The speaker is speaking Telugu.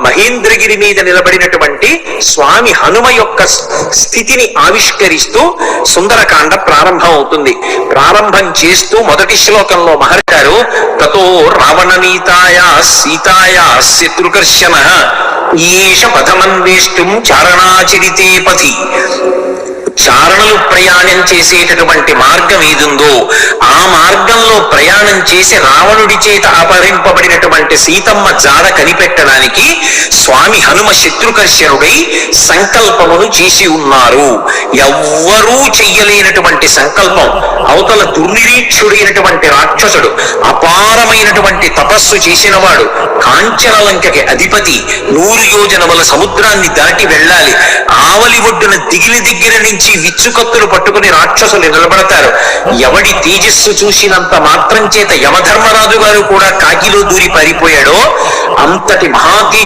మహేంద్రగిరి మీద నిలబడినటువంటి స్వామి హనుమ యొక్క స్థితిని ఆవిష్కరిస్తూ సుందరకాండ ప్రారంభం అవుతుంది. ప్రారంభం చేస్తూ మొదటి శ్లోకంలో మహర్షి తతో రావణనీతాయ సీతాయ శత్రుకర్షణ ఈష పథమన్వేష్టం చారణాచరితే పథి. చారణలు ప్రయాణం చేసేటటువంటి మార్గం ఏదుందో ఆ మార్గంలో ప్రయాణం చేసి రావణుడి చేత అపహరింపబడినటువంటి సీతమ్మ జాడ కనిపెట్టడానికి స్వామి హనుమ శత్రుకర్షణుడై సంకల్పమును చేసి ఉన్నారు. ఎవ్వరూ చెయ్యలేనటువంటి సంకల్పం. అవతల దుర్నిరీక్షుడైనటువంటి రాక్షసుడు అపారమైనటువంటి తపస్సు చేసినవాడు, కాంచనలంకకి అధిపతి, 100 యోజనముల సముద్రాన్ని దాటి వెళ్ళాలి. ఆవలి ఒడ్డున దిగిలి దగ్గర నుంచి విచ్చుకత్తులు పట్టుకుని రాక్షసులు నిలబడతారు. ఎవడి తేజస్సు చూసినంత మాత్రం చేత యమధర్మరాజు గారు కూడా కాకిలో దూరి పారిపోయాడో అంతటి మహాతీ